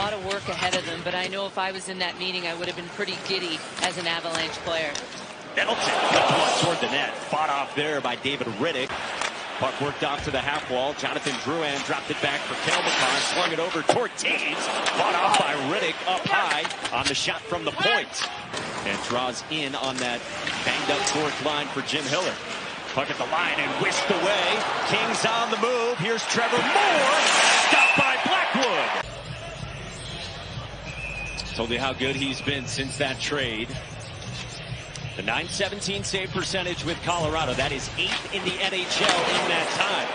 lot of work ahead of them, but I know if I was in that meeting, I would have been pretty giddy as an Avalanche player. Middleton put one toward the net. Fought off there by David Riddick. Puck worked off to the half wall. Jonathan Drouin dropped it back for Cale Makar. Swung it over toward Taves. Fought off by Riddick up high on the shot from the point. And draws in on that banged up fourth line for Jim Hiller. Puck at the line and whisked away. Kings on the move. Here's Trevor Moore. Stopped by Blackwood. Told you how good he's been since that trade. The .917 save percentage with Colorado. That is 8th in the NHL in that time.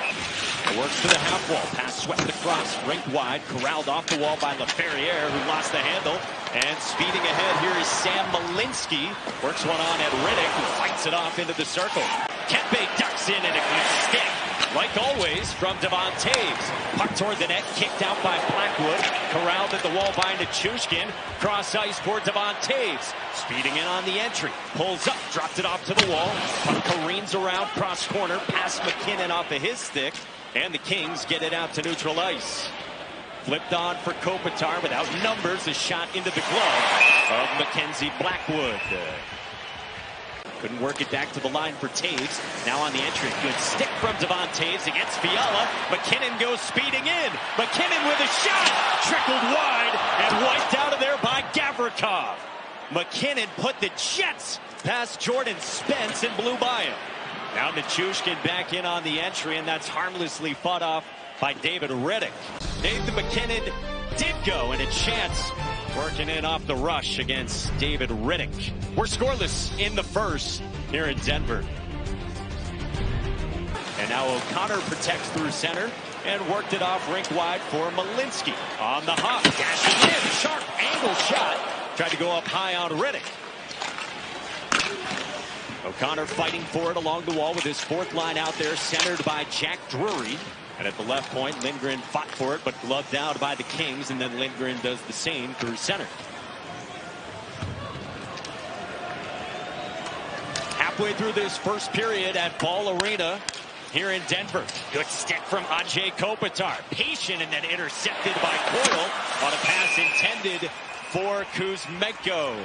It works to the half wall. Pass swept across, rink wide, corralled off the wall by LaFerriere, who lost the handle. And speeding ahead here is Sam Malinsky. Works one on at Riddick, who fights it off into the circle. Kempe ducks in and a good stick. Like always, from Devon Taves. Puck toward the net, kicked out by Blackwood. Corralled at the wall by Nichushkin. Cross ice for Devon Taves. Speeding in on the entry. Pulls up, dropped it off to the wall. Puck careens around, cross corner, past McKinnon off of his stick. And the Kings get it out to neutral ice. Flipped on for Kopitar without numbers. A shot into the glove of Mackenzie Blackwood. Couldn't work it back to the line for Taves. Now on the entry. Good stick from Devon Taves against Fiala. McKinnon goes speeding in. McKinnon with a shot. Trickled wide and wiped out of there by Gavrikov. McKinnon put the Jets past Jordan Spence and blew by him. Now Nichushkin back in on the entry, and that's harmlessly fought off by David Riddick. Nathan McKinnon did go, and a chance working in off the rush against David Riddick. We're scoreless in the first here in Denver. And now O'Connor protects through center and worked it off rink wide for Malinsky. On the hop, dashing in, sharp angle shot. Tried to go up high on Riddick. O'Connor fighting for it along the wall with his fourth line out there, centered by Jack Drury. And at the left point, Lindgren fought for it, but gloved out by the Kings, and then Lindgren does the same through center. Halfway through this first period at Ball Arena here in Denver. Good stick from Andrzej Kopitar. Patient and then intercepted by Coyle on a pass intended for Kuzmenko.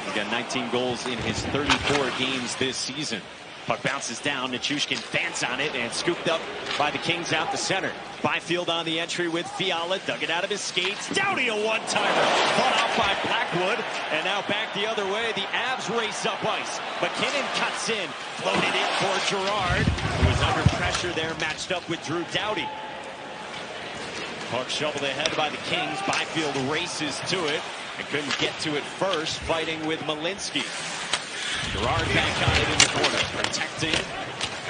He got 19 goals in his 34 games this season. Puck bounces down. Nichushkin fans on it and scooped up by the Kings out the center. Byfield on the entry with Fiala. Dug it out of his skates. Doughty a one-timer. Fought off by Blackwood. And now back the other way. The Avs race up ice. McKinnon cuts in. Floated in for Gerard, who was under pressure there, matched up with Drew Doughty. Puck shoveled ahead by the Kings. Byfield races to it and couldn't get to it first, fighting with Malinsky. Gerard back on it in the corner, protecting,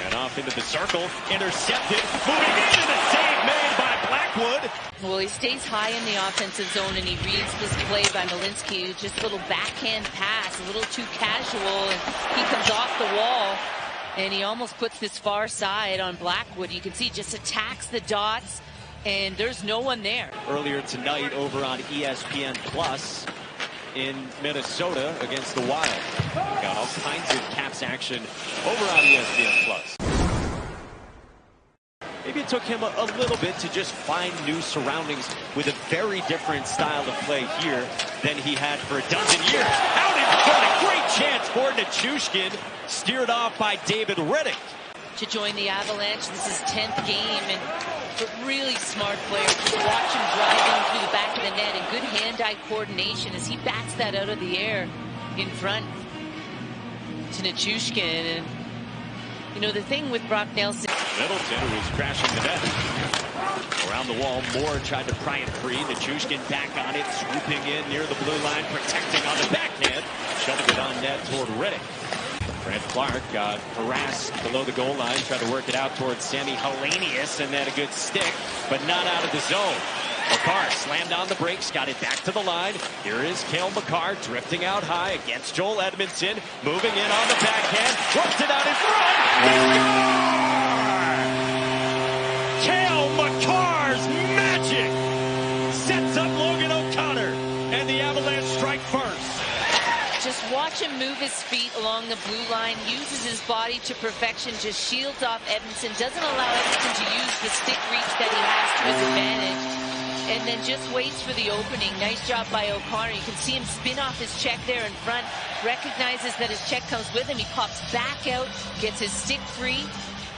and off into the circle, intercepted, moving in, and a save made by Blackwood. Well, he stays high in the offensive zone, and he reads this play by Malinsky. Just a little backhand pass, a little too casual, and he comes off the wall, and he almost puts this far side on Blackwood. You can see just attacks the dots, and there's no one there. Earlier tonight over on ESPN Plus in Minnesota against the Wild. Got all kinds of Caps action over on ESPN Plus. Maybe it took him a little bit to just find new surroundings with a very different style of play here than he had for a dozen years. Out in front, a great chance for Nichushkin, steered off by David Riddick. To join the Avalanche, this is 10th game, and a really smart player. Just watch him driving through the back of the net, and good hand-eye coordination as he bats that out of the air in front to Nichushkin. And you know, the thing with Brock Nelson, Middleton, who was crashing the net. Around the wall, Moore tried to pry it free. Nichushkin back on it, swooping in near the blue line, protecting on the backhand, shoving it on net toward Riddick. Brent Clark got harassed below the goal line, tried to work it out towards Sammy Hellenius, and then a good stick, but not out of the zone. Makar slammed on the brakes, got it back to the line. Here is Cale Makar drifting out high against Joel Edmondson, moving in on the backhand, works it out in front. Cale Makar's magic sets up Logan O'Connor, and the Avalanche strike first. just watch him move his feet along the blue line, uses his body to perfection, just shields off Edmondson, doesn't allow Edmondson to use the stick reach that he has to his advantage. and then just waits for the opening. Nice job by O'Connor. You can see him spin off his check there in front, recognizes that his check comes with him. He pops back out, gets his stick free,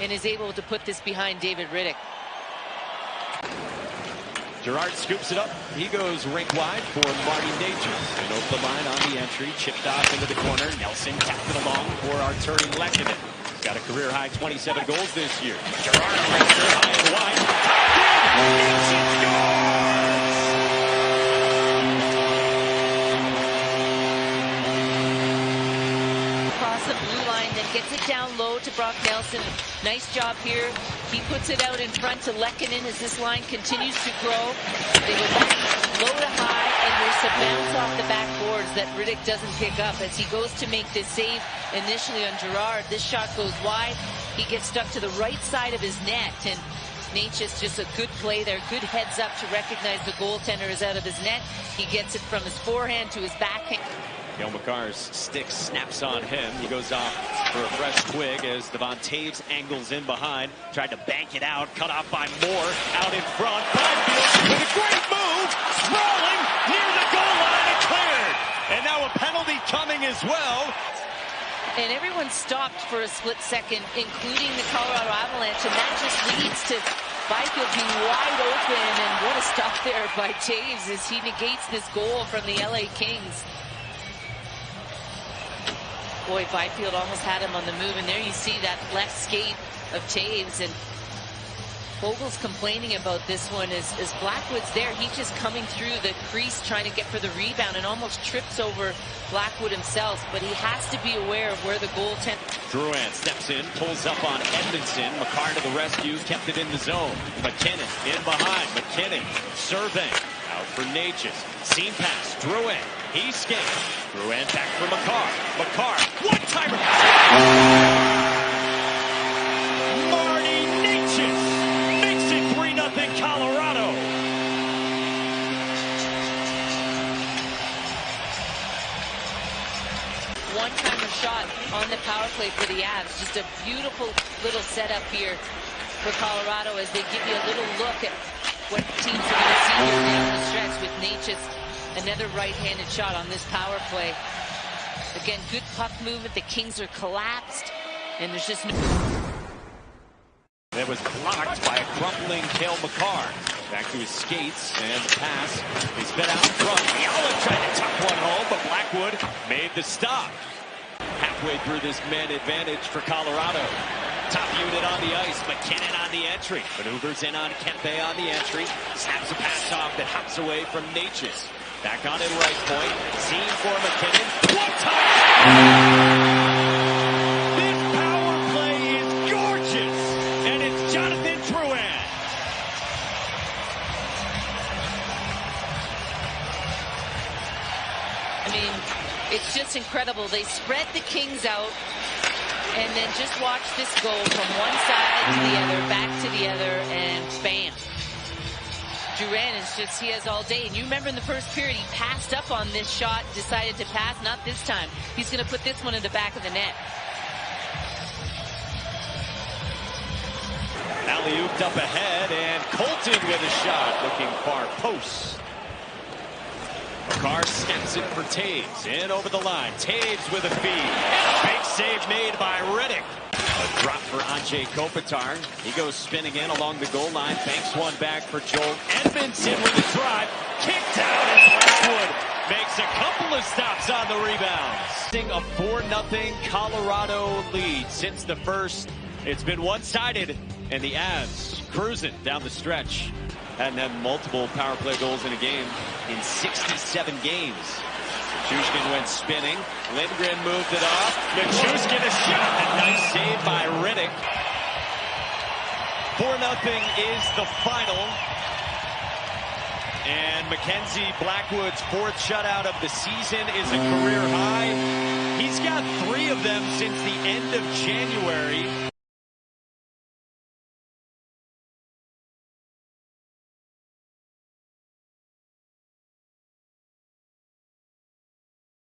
and is able to put this behind David Riddick. Girard scoops it up. He goes rink wide for Marty Natchez. And over the line on the entry. Chipped off into the corner. Nelson tapped it along for Arturi Lekkinen. He's got a career-high 27 goals this year. Girard breaks her high and wide. Natchez scores! Across the blue line, then gets it down low to Brock Nelson. Nice job here. He puts it out in front to Lekkinen as this line continues to grow. They go back low to high, and there's a bounce off the backboards that Riddick doesn't pick up as he goes to make this save initially on Girard. This shot goes wide. He gets stuck to the right side of his net, and Natchez just a good play there. Good heads up to recognize the goaltender is out of his net. He gets it from his forehand to his backhand. Cale Makar's stick snaps on him. He goes off for a fresh twig as Devon Toews angles in behind. Tried to bank it out. Cut off by Moore. Out in front. Byfield with a great move. Sprawling near the goal line and cleared. And now a penalty coming as well. And everyone stopped for a split second, including the Colorado Avalanche. And that just leads to Byfield being wide open. And what a stop there by Toews as he negates this goal from the LA Kings. Boy, Byfield almost had him on the move, and there you see that left skate of Toews, and Fogel's complaining about this one as Blackwood's there. He's just coming through the crease trying to get for the rebound and almost trips over Blackwood himself, but he has to be aware of where the goaltender. Drouin steps in, pulls up on Edmondson. Makar to the rescue, kept it in the zone. McKinnon in behind. McKinnon surveying. Out for Natchez. Seam pass. Drouin. He skates. Drouin back for Makar. Makar. One-timer. Marty Natchez makes it 3-0 Colorado. One-timer shot on the power play for the Avs. Just a beautiful little setup here for Colorado as they give you a little look at what teams are going to see here down the stretch with Natchez. Another right-handed shot on this power play. Again, good puck movement. The Kings are collapsed, and there's just no... That was blocked by a crumpling Cale Makar. Back to his skates, and the pass is fed out in front. Fiala tried to tuck one home, but Blackwood made the stop. Halfway through this man advantage for Colorado. Top unit on the ice. McKinnon on the entry. Maneuvers in on Kempe on the entry. Snaps a pass off that hops away from Natchez. Back on it right point. Seam for McKinnon. One time. This power play is gorgeous. And it's Jonathan Drouin. I mean, it's just incredible. They spread the Kings out, and then just watch this go from one side to the other, back to the other, and bam. Drouin is just, he has all day. And you remember in the first period, he passed up on this shot, decided to pass. Not this time. He's going to put this one in the back of the net. Alley-ooped up ahead, and Colton with a shot, looking far post. Makar snaps it for Toews, in over the line. Toews with a feed, and a big save made by Riddick. A drop for Anze Kopitar. He goes spinning in along the goal line, banks one back for Joel Edmondson with a drive, kicked out, and Blackwood makes a couple of stops on the rebounds. A 4-0 Colorado lead since the first. It's been one-sided, and the Avs cruising down the stretch. Hadn't had multiple power play goals in a game in 67 games. Nichushkin went spinning. Lindgren moved it off. Nichushkin a shot. A nice save by Riddick. 4-0 is the final. And Mackenzie Blackwood's fourth shutout of the season is a career high. He's got 3 of them since the end of January.